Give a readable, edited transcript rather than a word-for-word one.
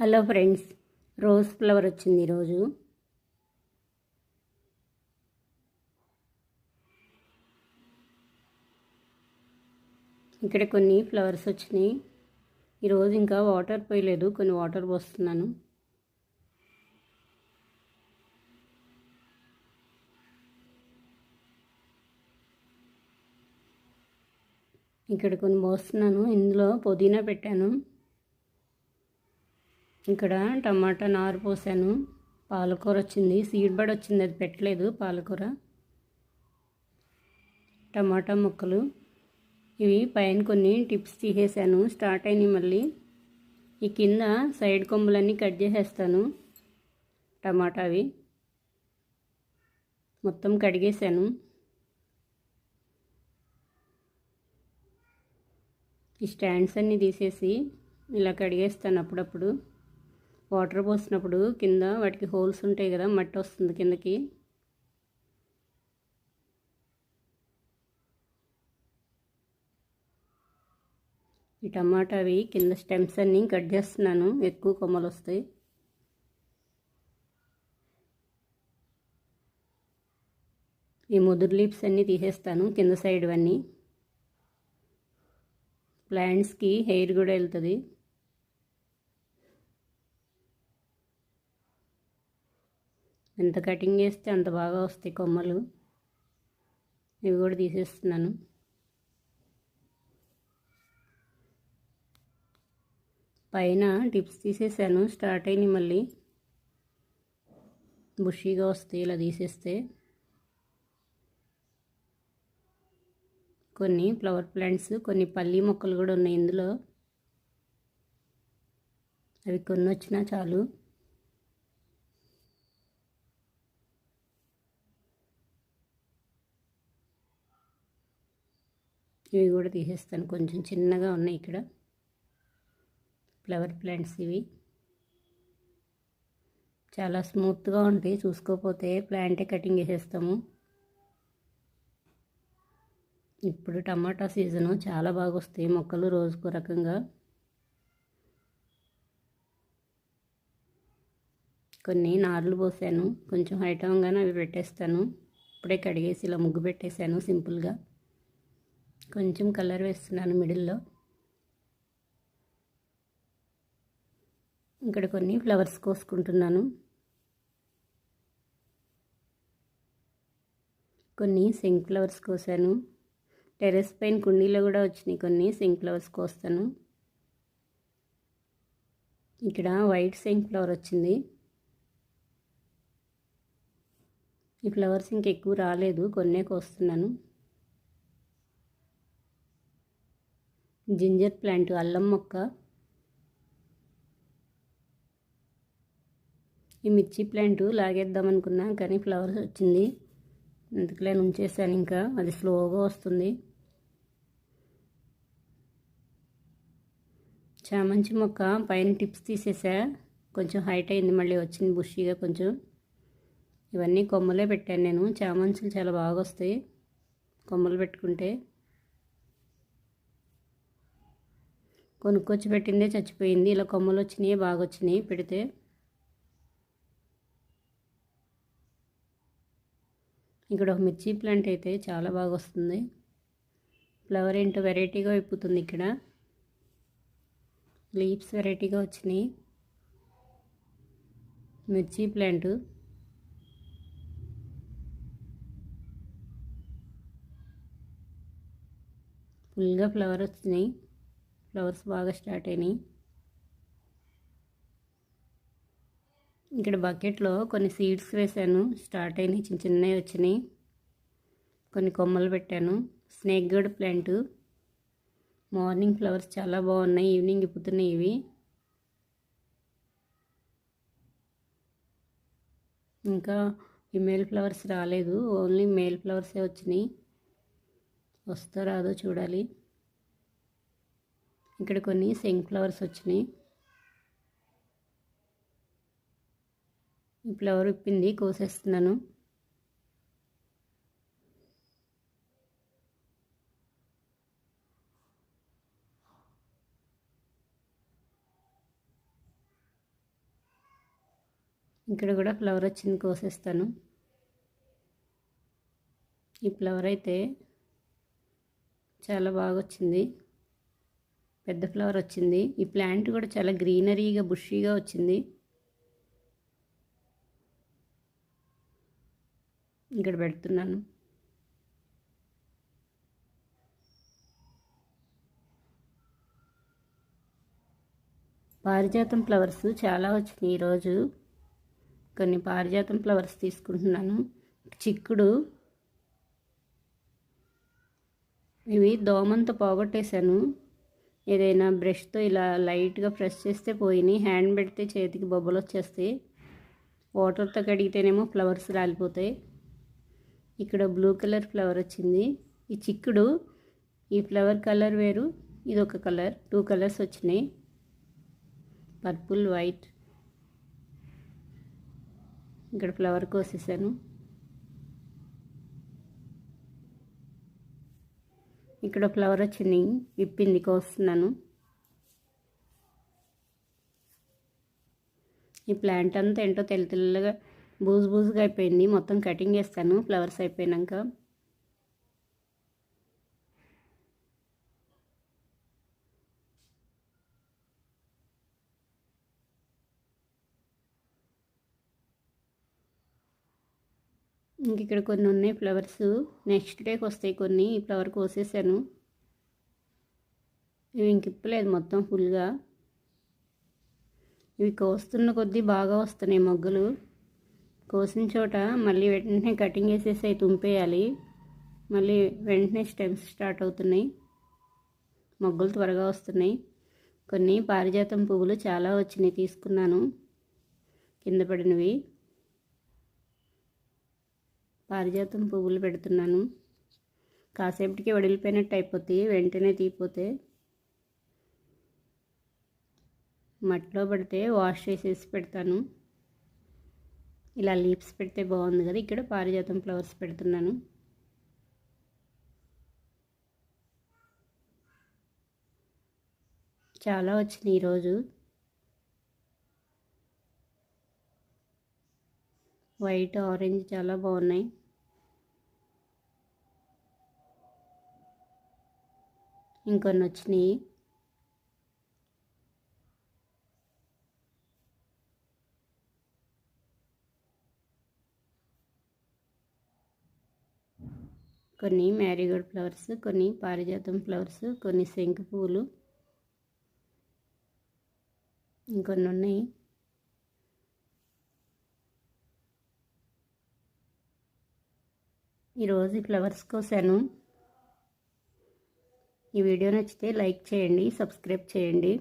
Hello friends, rose flower వచ్చింది ఈరోజు. ఇక్కడ కొన్ని ఫ్లవర్స్ వచ్చినాయి. ఈరోజు ఇంకా వాటర్ పోయలేదు, కొన్ని వాటర్ పోస్తున్నాను. ఇక్కడ కొన్ని పోస్తున్నాను. ఇందులో పుదీనా పెట్టాను. ఇక్కడ టమాటా నారు పోసాను. పాలకూర వచ్చింది, సీడ్ బడ్ వచ్చింది, అది పెట్టలేదు. పాలకూర, టమాటా ముక్కలు, ఇవి పైన కొన్ని టిప్స్ తీసేసాను. స్టార్ట్ అయినాయి మళ్ళీ. ఈ కింద సైడ్ కొమ్మలన్నీ కట్ చేసేస్తాను. టమాటావి మొత్తం కడిగేసాను. ఈ స్టాండ్స్ అన్నీ తీసేసి ఇలా కడిగేస్తాను. అప్పుడప్పుడు వాటర్ పోసినప్పుడు కింద వాటికి హోల్స్ ఉంటాయి కదా, మట్టి వస్తుంది కిందకి. ఈ టమాటావి కింద స్టెమ్స్ అన్నీ కట్ చేస్తున్నాను, ఎక్కువ కొమ్మలు వస్తాయి. ఈ ముదురు లీవ్స్ అన్నీ తీసేస్తాను, కింద సైడ్ అన్నీ. ప్లాంట్స్కి హెయిర్ కూడా వెళ్తుంది. ఎంత కటింగ్ చేస్తే అంత బాగా వస్తాయి కొమ్మలు. ఇవి కూడా తీసేస్తున్నాను. పైన టిప్స్ తీసేసాను. స్టార్ట్ అయినాయి మళ్ళీ, బుషీగా వస్తాయి ఇలా తీసేస్తే. కొన్ని ఫ్లవర్ ప్లాంట్స్, కొన్ని పల్లి మొక్కలు కూడా ఉన్నాయి ఇందులో. అవి కొన్ని వచ్చినా చాలు. ఇవి కూడా తీసేస్తాను, కొంచెం చిన్నగా ఉన్నాయి ఇక్కడ ఫ్లవర్ ప్లాంట్స్. ఇవి చాలా స్మూత్గా ఉంటాయి, చూసుకోకపోతే ప్లాంటే కటింగ్ చేసేస్తాము. ఇప్పుడు టమాటా సీజను, చాలా బాగా వస్తాయి మొక్కలు రోజుకో రకంగా. కొన్ని నార్లు పోసాను, కొంచెం హైట్ అవ్వగానే అవి పెట్టేస్తాను. ఇప్పుడే కడిగేసి ఇలా ముగ్గు పెట్టేశాను సింపుల్గా. కొంచెం కలర్ వేస్తున్నాను మిడిల్లో. ఇక్కడ కొన్ని ఫ్లవర్స్ కోసుకుంటున్నాను. కొన్ని సింక్ ఫ్లవర్స్ కోసాను. టెర్రస్ పైన కుండీలో కూడా వచ్చినాయి కొన్ని సింక్ ఫ్లవర్స్ కోస్తాను. ఇక్కడ వైట్ సింక్ ఫ్లవర్ వచ్చింది. ఈ ఫ్లవర్స్ ఇంకెక్కువ రాలేదు, కొన్నే కోస్తున్నాను. జింజర్ ప్లాంట్, అల్లం మొక్క. ఈ మిర్చి ప్లాంట్ లాగేద్దాం అనుకున్నా, కానీ ఫ్లవర్స్ వచ్చింది, అందుకలే ఉంచేసాను. ఇంకా అది స్లోగా వస్తుంది. చామంతి మొక్క పైన టిప్స్ తీసేసా, కొంచెం హైట్ అయింది, మళ్ళీ వచ్చింది బుషీగా కొంచెం. ఇవన్నీ కొమ్మలే పెట్టాను నేను. చామంతులు చాలా బాగా వస్తాయి కొమ్మలు పెట్టుకుంటే. కొనుక్కొచ్చి పెట్టిందే చచ్చిపోయింది, ఇలా కొమ్మలు వచ్చినాయి, బాగా వచ్చినాయి పెడితే. ఇక్కడ ఒక మిర్చి ప్లాంట్ అయితే చాలా బాగా వస్తుంది. ఫ్లవర్ ఏంటో వెరైటీగా విప్పుతుంది. ఇక్కడ లీవ్స్ వెరైటీగా వచ్చినాయి. మిర్చి ప్లాంట్ ఫుల్గా ఫ్లవర్ వచ్చినాయి, ఫ్లవర్స్ బాగా స్టార్ట్ అయినాయి. ఇక్కడ బకెట్లో కొన్ని సీడ్స్ వేసాను, స్టార్ట్ అయినాయి, చిన్న చిన్నవి వచ్చినాయి. కొన్ని కొమ్మలు పెట్టాను. Snake girt plant, morning flowers చాలా బాగున్నాయి, ఈవినింగ్ ఇప్పుతున్నాయి ఇవి. ఇంకా ఫిమేల్ ఫ్లవర్స్ రాలేదు, ఓన్లీ మేల్ ఫ్లవర్సే వచ్చినాయి. వస్తో రాదో చూడాలి. ఇక్కడ కొన్ని సింక్ ఫ్లవర్స్ వచ్చినాయి. ఈ ఫ్లవర్ విప్పింది, కోసేస్తున్నాను. ఇక్కడ కూడా ఫ్లవర్ వచ్చింది, కోసేస్తాను. ఈ ఫ్లవర్ అయితే చాలా బాగా వచ్చింది, పెద్ద ఫ్లవర్ వచ్చింది. ఈ ప్లాంట్ కూడా చాలా గ్రీనరీగా బుషీగా వచ్చింది. ఇక్కడ పెడుతున్నాను. పారిజాతం ఫ్లవర్స్ చాలా వచ్చినాయి ఈరోజు. కొన్ని పారిజాతం ఫ్లవర్స్ తీసుకుంటున్నాను. చిక్కుడు, ఇవి దోమంతో పోగొట్టేశాను. ఏదైనా బ్రష్తో ఇలా లైట్గా ప్రెస్ చేస్తే పోయినాయి. హ్యాండ్ పెడితే చేతికి బొబ్బలు వచ్చేస్తాయి. వాటర్తో కడిగితేనేమో ఫ్లవర్స్ రాలిపోతాయి. ఇక్కడ బ్లూ కలర్ ఫ్లవర్ వచ్చింది. ఈ చిక్కుడు, ఈ ఫ్లవర్ కలర్ వేరు, ఇది ఒక కలర్, 2 కలర్స్ వచ్చినాయి, పర్పుల్, వైట్. ఇక్కడ ఫ్లవర్ కోసేసాను. ఇక్కడ ఫ్లవర్ వచ్చింది, విప్పింది, కోస్తున్నాను. ఈ ప్లాంట్ అంతా ఏంటో తెల్లగా బూజుగా అయిపోయింది. మొత్తం కటింగ్ చేస్తాను ఫ్లవర్స్ అయిపోయాక. ఇంక ఇక్కడ కొన్ని ఉన్నాయి ఫ్లవర్స్, నెక్స్ట్ డేకి వస్తాయి కొన్ని. ఈ ఫ్లవర్ కోసేసాను. ఇవి ఇంక ఇప్పలేదు మొత్తం ఫుల్గా. ఇవి కోస్తున్న కొద్దీ బాగా వస్తున్నాయి మొగ్గలు. కోసిన చోట మళ్ళీ వెంటనే కటింగ్ వేసేసి అవి తుంపేయాలి. మళ్ళీ వెంటనే స్టెమ్స్ స్టార్ట్ అవుతున్నాయి, మొగ్గలు త్వరగా వస్తున్నాయి. కొన్ని పారిజాతం పువ్వులు చాలా వచ్చినాయి, తీసుకున్నాను, కింద పడినవి. పారిజాతం పువ్వులు పెడుతున్నాను. కాసేపటికి వడిలిపోయినట్టు అయిపోతాయి వెంటనే తీపోతే. మట్టిలో పడితే వాష్ చేసేసి పెడతాను. ఇలా లీవ్స్ పెడితే బాగుంది కదా. ఇక్కడ పారిజాతం ఫ్లవర్స్ పెడుతున్నాను. చాలా వచ్చినాయి ఈరోజు. వైట్, ఆరెంజ్ చాలా బాగున్నాయి. ఇంకొన్ని వచ్చినాయి. కొన్ని మ్యారీగోల్డ్ ఫ్లవర్స్, కొన్ని పారిజాతం ఫ్లవర్స్, కొన్ని శంకు పువ్వులు, ఇంకొన్ని ఉన్నాయి. ఈరోజు ఈ ఫ్లవర్స్ కోసాను. ఈ వీడియో నచ్చితే లైక్ చేయండి, సబ్స్క్రైబ్ చేయండి.